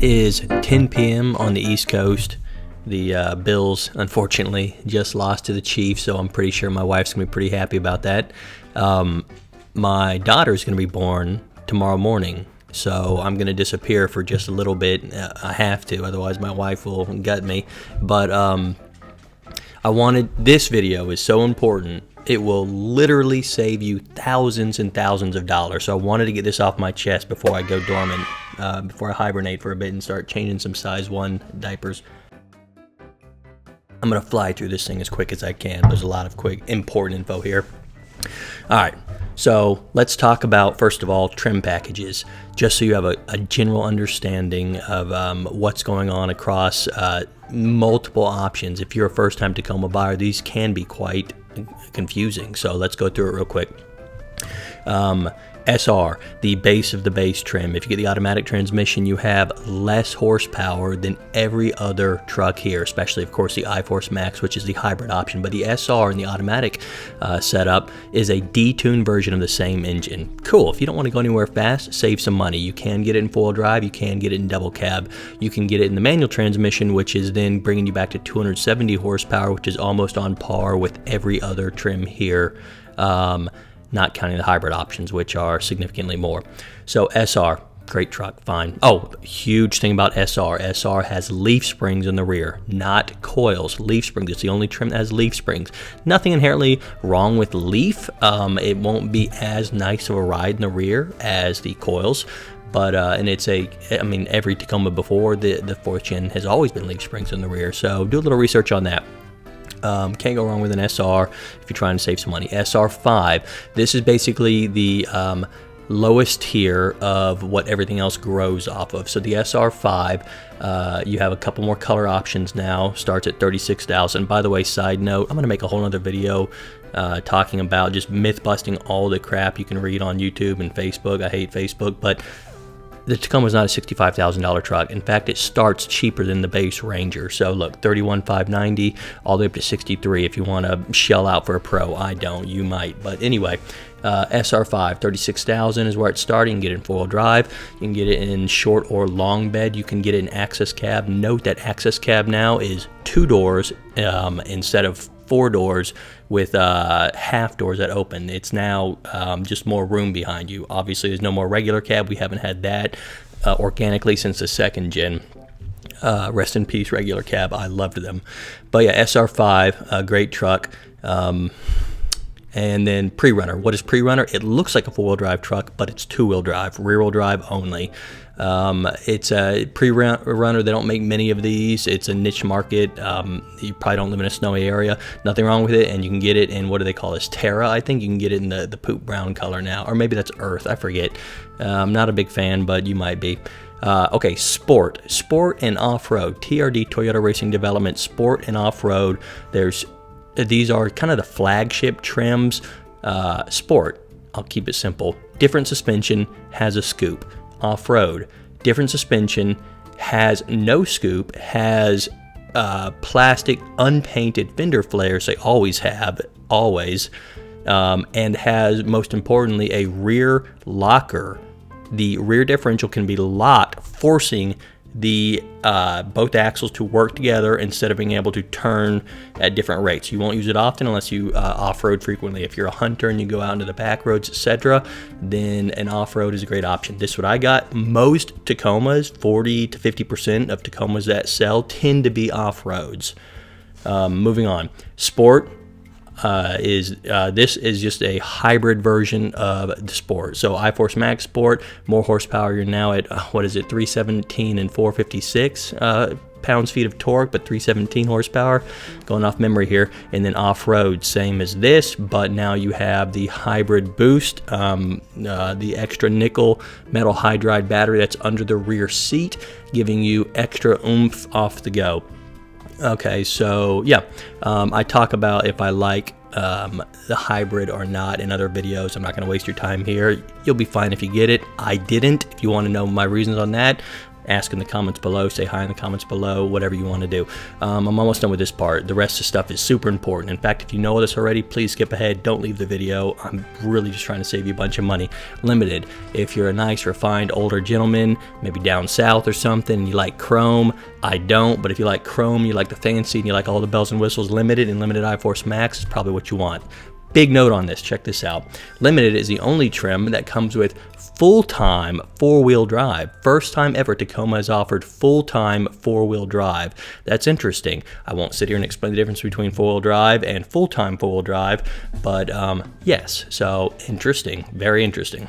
It is 10 p.m. on the East Coast. The Bills, unfortunately, just lost to the Chiefs, so I'm pretty sure my wife's going to be pretty happy about that. My daughter's going to be born tomorrow morning, so I'm going to disappear for just a little bit. I have to, otherwise my wife will gut me. But this video is so important. It will literally save you thousands and thousands of dollars. So I wanted to get this off my chest before I go dormant, before I hibernate for a bit and start changing some size 1 diapers. I'm going to fly through this thing as quick as I can. There's a lot of quick, important info here. All right, so let's talk about, first of all, trim packages, just so you have a general understanding of what's going on across multiple options. If you're a first-time Tacoma buyer, these can be quite confusing, so let's go through it real quick. SR, the base of the base trim. If you get the automatic transmission, you have less horsepower than every other truck here, especially, of course, the iForce Max, which is the hybrid option. But the SR in the automatic setup is a detuned version of the same engine. Cool. If you don't want to go anywhere fast, save some money. You can get it in four-wheel drive. You can get it in double cab. You can get it in the manual transmission, which is then bringing you back to 270 horsepower, which is almost on par with every other trim here. Not counting the hybrid options, which are significantly more. So SR, great truck, fine. Oh, huge thing about SR. SR has leaf springs in the rear, not coils. Leaf springs. It's the only trim that has leaf springs. Nothing inherently wrong with leaf. It won't be as nice of a ride in the rear as the coils. But, and it's every Tacoma before the 4th gen has always been leaf springs in the rear. So do a little research on that. Can't go wrong with an SR if you're trying to save some money. SR5, this is basically the lowest tier of what everything else grows off of. So the SR5, you have a couple more color options now, starts at $36,000. By the way, side note, I'm going to make a whole other video talking about just myth busting all the crap you can read on YouTube and Facebook. I hate Facebook, but the Tacoma is not a $65,000 truck. In fact, it starts cheaper than the base Ranger. So look, $31,590 all the way up to $63,000 if you want to shell out for a Pro. I don't. You might. But anyway, SR5, $36,000 is where it's starting. You can get it in four-wheel drive. You can get it in short or long bed. You can get it in access cab. Note that access cab now is 2 doors instead of 4 doors with half doors that open. It's now just more room behind you. Obviously, there's no more regular cab. We haven't had that organically since the 2nd gen. Rest in peace, regular cab. I loved them. But yeah, SR5, a great truck. And then pre-runner. What is pre-runner? It looks like a 4-wheel drive truck, but it's 2-wheel drive, rear-wheel drive only. It's a pre-runner. They don't make many of these. It's a niche market. You probably don't live in a snowy area. Nothing wrong with it, and you can get it in, what do they call this, Terra? I think you can get it in the poop brown color now, or maybe that's Earth. I forget. I'm not a big fan, but you might be. Okay, Sport and Off-Road. TRD, Toyota Racing Development, Sport and Off-Road. These are kind of the flagship trims. Sport, I'll keep it simple. Different suspension, has a scoop. Off-road, different suspension, has no scoop, has plastic unpainted fender flares, they always have, and has, most importantly, a rear locker. The rear differential can be locked, forcing the both axles to work together instead of being able to turn at different rates. You won't use it often unless you off-road frequently. If you're a hunter and you go out into the back roads, etc., then an off-road is a great option. This is what I got. Most Tacomas, 40 to 50% of Tacomas that tend to be off-roads. Moving on. Sport. This is just a hybrid version of the Sport. So iForce Max Sport, more horsepower. You're now at 317 and 456 pounds-feet of torque, but 317 horsepower, going off memory here. And then off-road, same as this, but now you have the hybrid boost, the extra nickel metal hydride battery that's under the rear seat, giving you extra oomph off the go. Okay, so yeah, I talk about if I like the hybrid or not in other videos. I'm not going to waste your time here. You'll be fine if you get it. I didn't. If you want to know my reasons on that, ask in the comments below, say hi in the comments below, whatever you want to do. I'm almost done with this part. The rest of the stuff is super important. In fact, if you know this already, please skip ahead. Don't leave the video. I'm really just trying to save you a bunch of money. Limited. If you're a nice, refined, older gentleman, maybe down south or something, and you like chrome, I don't, but if you like chrome, you like the fancy, and you like all the bells and whistles, limited and limited iForce Max is probably what you want. Big note on this, check this out. Limited is the only trim that comes with full-time four-wheel drive. First time ever Tacoma has offered full-time four-wheel drive. That's interesting. I won't sit here and explain the difference between four-wheel drive and full-time four-wheel drive, but yes, so interesting, very interesting.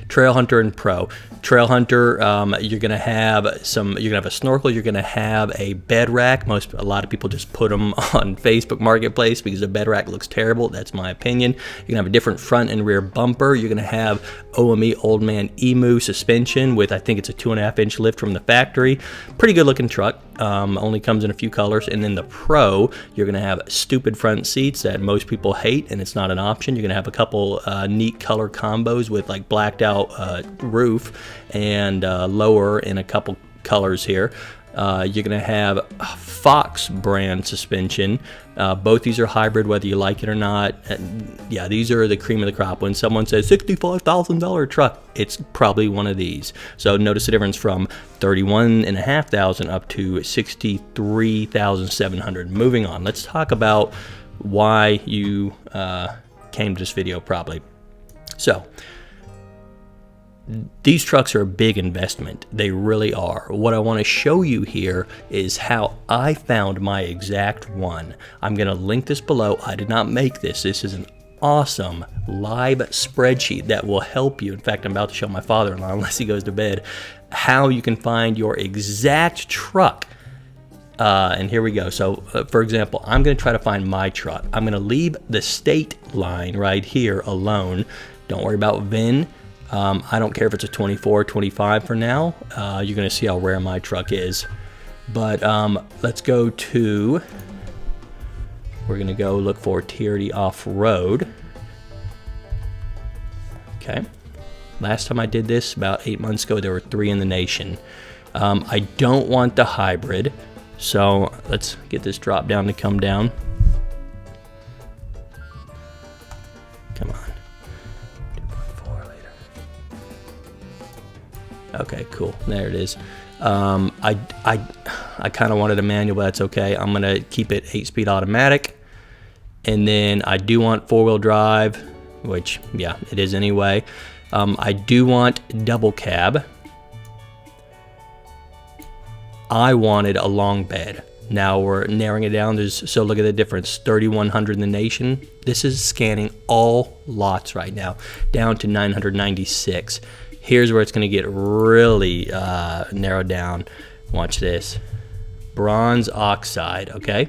Trail Hunter and Pro. Trail Hunter, you're gonna have a snorkel, you're gonna have a bed rack. A lot of people just put them on Facebook Marketplace because the bed rack looks terrible. That's my opinion. You're gonna have a different front and rear bumper. You're gonna have OME Old Man Emu suspension with, I think it's a 2.5-inch lift from the factory. Pretty good looking truck. Only comes in a few colors. And then the Pro, you're gonna have stupid front seats that most people hate, and it's not an option. You're gonna have a couple neat color combos with like blacked out roof and lower in a couple colors here. You're gonna have Fox brand suspension. Both these are hybrid, whether you like it or not. Yeah, these are the cream of the crop. When someone says $65,000 truck, it's probably one of these. So notice the difference from $31,500 up to $63,700. Moving on, let's talk about why you came to this video probably. So these trucks are a big investment. They really are. What I want to show you here is how I found my exact one. I'm going to link this below. I did not make this. This is an awesome live spreadsheet that will help you. In fact, I'm about to show my father-in-law, unless he goes to bed, how you can find your exact truck. And here we go. So, for example, I'm going to try to find my truck. I'm going to leave the state line right here alone. Don't worry about VIN. I don't care if it's a 24 or 25 for now. You're going to see how rare my truck is. But let's go to, we're going to go look for TRD Off-Road. Okay. Last time I did this, about 8 months ago, there were 3 in the nation. I don't want the hybrid. So let's get this drop down to come down. Come on. 2.4 later. Okay, cool. There it is. I kind of wanted a manual, but that's okay. I'm gonna keep it 8-speed automatic, and then I do want 4-wheel drive, which yeah, it is anyway. I do want double cab. I wanted a long bed. Now we're narrowing it down. So look at the difference, 3,100 in the nation. This is scanning all lots right now, down to 996. Here's where it's gonna get really narrowed down. Watch this. Bronze oxide, okay?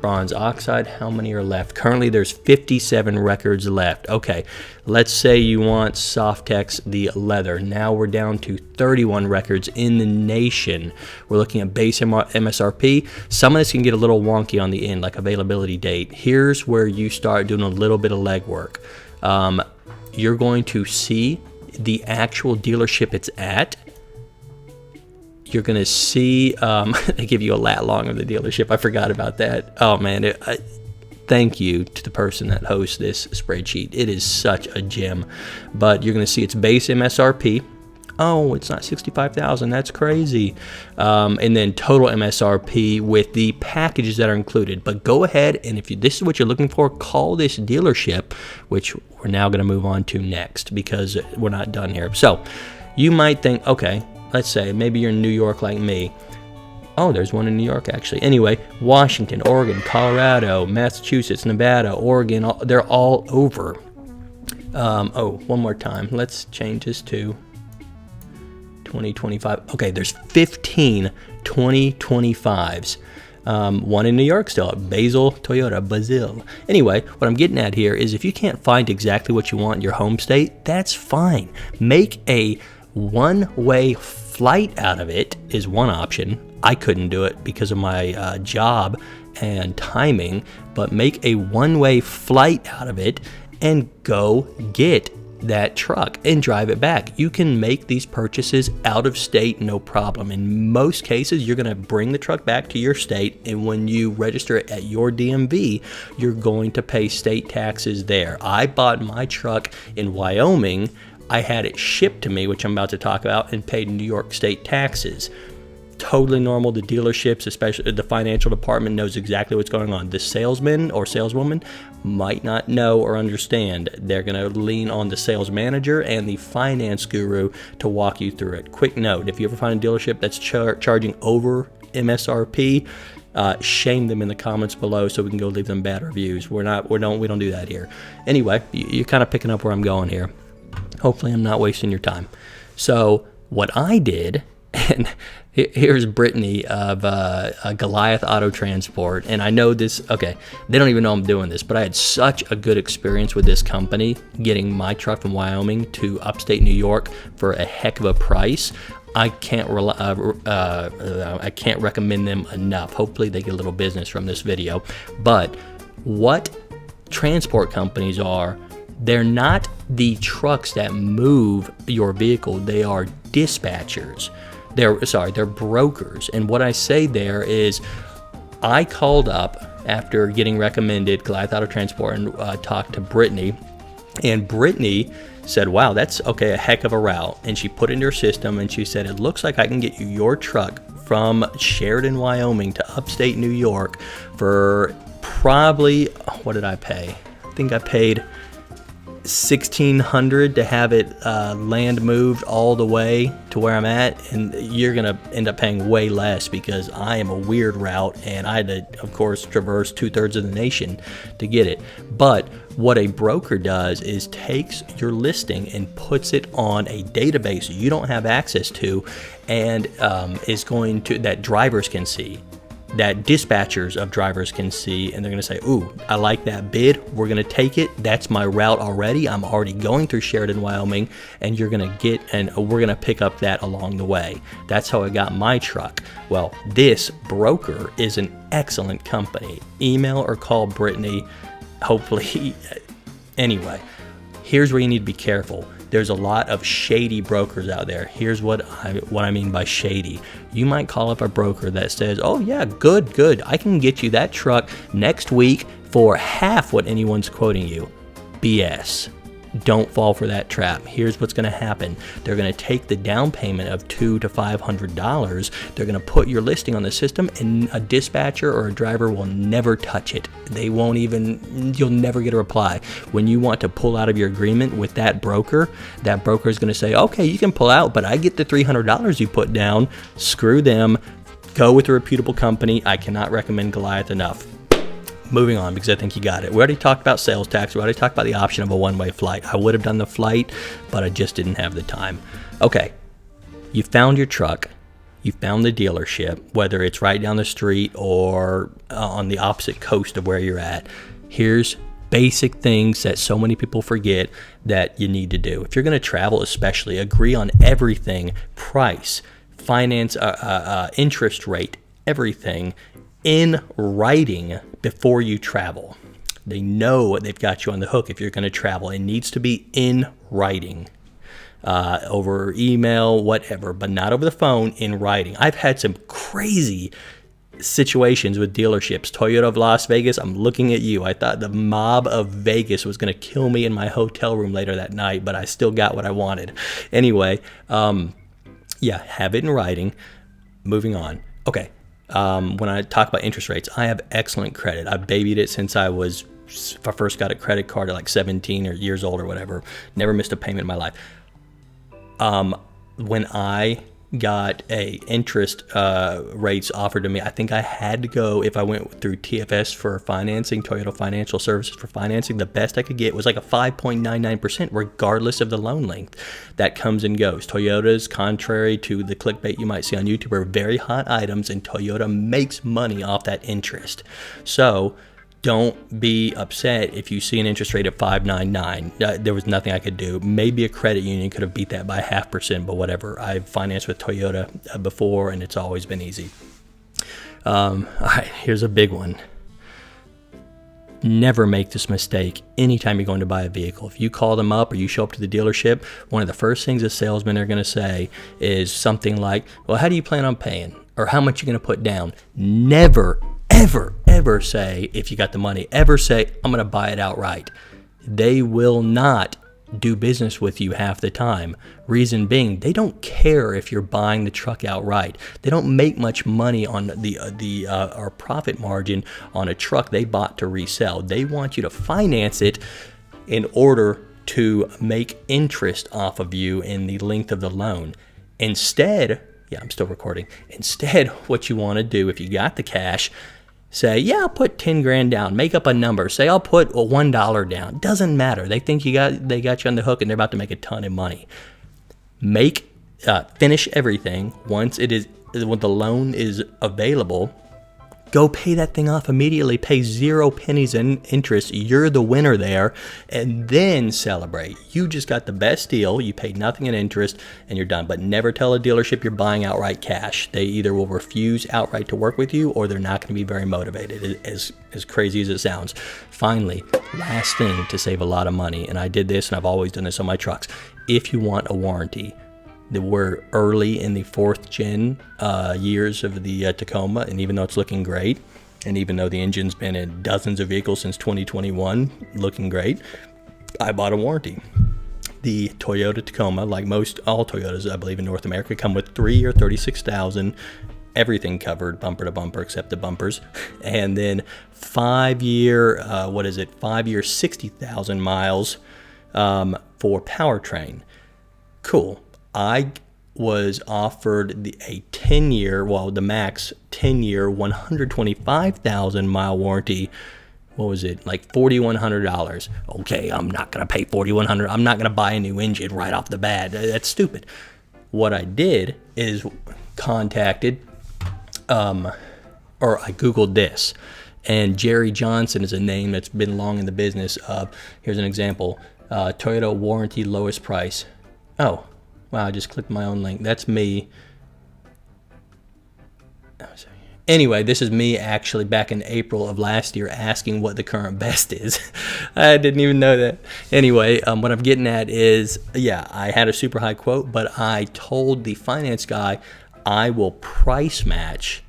Bronze oxide, how many are left? Currently there's 57 records left. Okay, let's say you want Softex, the leather. Now we're down to 31 records in the nation. We're looking at base MSRP. Some of this can get a little wonky on the end, like availability date. Here's where you start doing a little bit of legwork. You're going to see the actual dealership it's at. You're gonna see, they give you a lat long of the dealership. I forgot about that. Oh man, thank you to the person that hosts this spreadsheet. It is such a gem. But you're gonna see its base MSRP. Oh, it's not 65,000, that's crazy. And then total MSRP with the packages that are included. But go ahead, and if this is what you're looking for, call this dealership, which we're now gonna move on to next because we're not done here. So you might think, okay, let's say maybe you're in New York like me. Oh, there's one in New York actually. Anyway, Washington, Oregon, Colorado, Massachusetts, Nevada, Oregon, they're all over. Oh, one more time. Let's change this to 2025. Okay, there's 15 2025s. One in New York still, Basel, Toyota, Brazil. Anyway, what I'm getting at here is if you can't find exactly what you want in your home state, that's fine. Make a one-way flight out of it is one option. I couldn't do it because of my job and timing, but make a one-way flight out of it and go get that truck and drive it back. You can make these purchases out of state, no problem. In most cases, you're going to bring the truck back to your state, and when you register it at your DMV, you're going to pay state taxes there. I bought my truck in Wyoming. I had it shipped to me, which I'm about to talk about, and paid New York state taxes. Totally normal. The dealerships, especially the financial department, knows exactly what's going on. The salesman or saleswoman might not know or understand. They're going to lean on the sales manager and the finance guru to walk you through it. Quick note, if you ever find a dealership that's charging over MSRP, shame them in the comments below so we can go leave them bad reviews. We don't do that here. Anyway, you're kind of picking up where I'm going here. Hopefully I'm not wasting your time. So what I did, and here's Brittany of Goliath Auto Transport, and I know this, okay, they don't even know I'm doing this, but I had such a good experience with this company getting my truck from Wyoming to upstate New York for a heck of a price. I can't recommend them enough. Hopefully they get a little business from this video. But what transport companies are, they're not the trucks that move your vehicle. They are dispatchers. They're brokers. And what I say there is, I called up after getting recommended Goliath Auto Transport and talked to Brittany. And Brittany said, wow, that's okay, a heck of a route. And she put it in her system and she said, it looks like I can get you your truck from Sheridan, Wyoming to upstate New York for probably, what did I pay? I think I paid $1,600 to have it land moved all the way to where I'm at, and you're gonna end up paying way less because I am a weird route and I had to, of course, traverse 2/3 of the nation to get it. But what a broker does is takes your listing and puts it on a database you don't have access to, and is going to, that drivers can see, that dispatchers of drivers can see, and they're going to say, ooh, I like that bid, we're going to take it, that's my route already, I'm already going through Sheridan, Wyoming, and you're going to get, and we're going to pick up that along the way. That's how I got my truck. Well, this broker is an excellent company. Email or call Brittany, hopefully. Anyway, here's where you need to be careful. There's a lot of shady brokers out there. Here's what I mean by shady. You might call up a broker that says, oh yeah, good, I can get you that truck next week for half what anyone's quoting you. BS. Don't fall for that trap. Here's what's going to happen. They're going to take the down payment of $200 to $500. They're going to put your listing on the system, and a dispatcher or a driver will never touch it. They won't even, you'll never get a reply. When you want to pull out of your agreement with that broker is going to say, okay, you can pull out, but I get the $300 you put down. Screw them. Go with a reputable company. I cannot recommend Goliath enough. Moving on, because I think you got it. We already talked about sales tax. We already talked about the option of a one-way flight. I would have done the flight, but I just didn't have the time. Okay, you found your truck. You found the dealership, whether it's right down the street or on the opposite coast of where you're at. Here's basic things that so many people forget that you need to do. If you're going to travel, especially, agree on everything: price, finance, interest rate, everything in writing before you travel. They know they've got you on the hook if you're going to travel. It needs to be in writing, over email, whatever, but not over the phone, in writing. I've had some crazy situations with dealerships. Toyota of Las Vegas, I'm looking at you. I thought the mob of Vegas was going to kill me in my hotel room later that night, but I still got what I wanted. Anyway, yeah, have it in writing. Moving on. Okay. When I talk about interest rates, I have excellent credit. I've babied it since I first got a credit card at like 17 or years old or whatever. Never missed a payment in my life. When I got a interest rates offered to me, I think I had to go, if I went through TFS for financing, Toyota Financial Services for financing, the best I could get was like a 5.99% regardless of the loan length. That comes and goes. Toyotas, contrary to the clickbait you might see on YouTube, are very hot items, and Toyota makes money off that interest. So don't be upset if you see an interest rate of 5.99. There was nothing I could do. Maybe a credit union could have beat that by 0.5%, but whatever. I've financed with Toyota before, and it's always been easy. All right, here's a big one. Never make this mistake anytime you're going to buy a vehicle. If you call them up or you show up to the dealership, one of the first things a salesman are going to say is something like, well, how do you plan on paying? Or how much are you going to put down? Never, ever, ever say, if you got the money, ever say, I'm going to buy it outright. They will not do business with you half the time. Reason being, they don't care if you're buying the truck outright. They don't make much money on the or profit margin on a truck they bought to resell. They want you to finance it in order to make interest off of you in the length of the loan. Instead, yeah, I'm still recording. Instead, what you want to do, if you got the cash, say, yeah, I'll put 10 grand down. Make up a number. Say, I'll put $1 down. Doesn't matter. They think they got you on the hook and they're about to make a ton of money. Finish everything when the loan is available. Go pay that thing off immediately. Pay 0 pennies in interest. You're the winner there. And then celebrate. You just got the best deal. You paid nothing in interest and you're done. But never tell a dealership you're buying outright cash. They either will refuse outright to work with you or they're not going to be very motivated, as crazy as it sounds. Finally, last thing to save a lot of money, and I did this and I've always done this on my trucks. If you want a warranty, we're early in the 4th gen years of the Tacoma, and even though it's looking great, and even though the engine's been in dozens of vehicles since 2021, looking great, I bought a warranty. The Toyota Tacoma, like all Toyotas, I believe, in North America, come with 3 or 36,000, everything covered, bumper to bumper, except the bumpers, and then 5-year, 5-year, 60,000 miles for powertrain. Cool. I was offered a 10-year, the max 10-year, 125,000 mile warranty. What was it? Like $4,100. Okay, I'm not going to pay $4,100. I'm not going to buy a new engine right off the bat. That's stupid. What I did is contacted, or I Googled this. And Jerry Johnson is a name that's been long in the business of, here's an example, Toyota warranty lowest price. Oh. Wow, I just clicked my own link. That's me. Anyway, this is me actually back in April of last year asking what the current best is. I didn't even know that. Anyway, what I'm getting at is, yeah, I had a super high quote, but I told the finance guy I will price match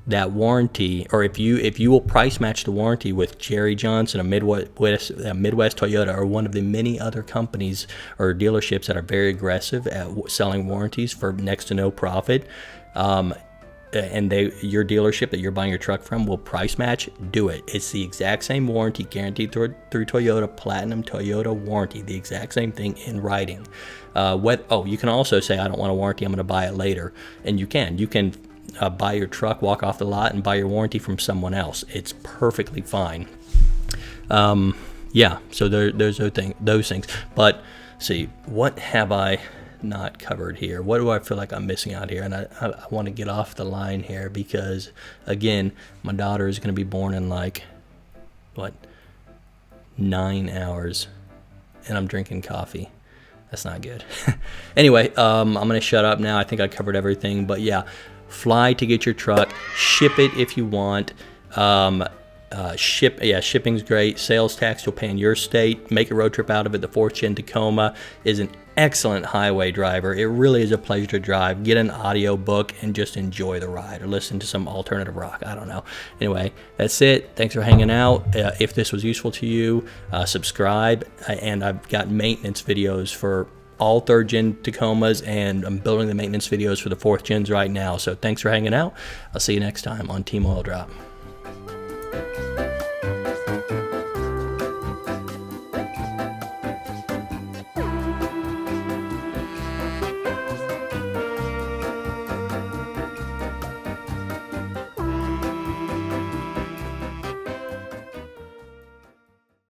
that warranty, or if you will price match the warranty with Jerry Johnson, a Midwest Toyota, or one of the many other companies or dealerships that are very aggressive at selling warranties for next to no profit, and your dealership that you're buying your truck from will price match, do it. It's the exact same warranty, guaranteed through Toyota, Platinum Toyota warranty, the exact same thing in writing. You can also say, I don't want a warranty, I'm going to buy it later, and you can buy your truck, walk off the lot, and buy your warranty from someone else. It's perfectly fine. So there's those things. But see, what have I not covered here? What do I feel like I'm missing out here? And I want to get off the line here because, again, my daughter is going to be born in 9 hours, and I'm drinking coffee. That's not good. Anyway, I'm going to shut up now. I think I covered everything. But yeah, fly to get your truck. Ship it if you want. Shipping's great. Sales tax you'll pay in your state. Make a road trip out of it. The 4th Gen Tacoma is an excellent highway driver. It really is a pleasure to drive. Get an audio book and just enjoy the ride, or listen to some alternative rock. I don't know. Anyway, that's it. Thanks for hanging out. If this was useful to you, subscribe. And I've got maintenance videos for all 3rd Gen Tacomas, and I'm building the maintenance videos for the 4th Gens right now. So thanks for hanging out. I'll see you next time on Team Oil Drop.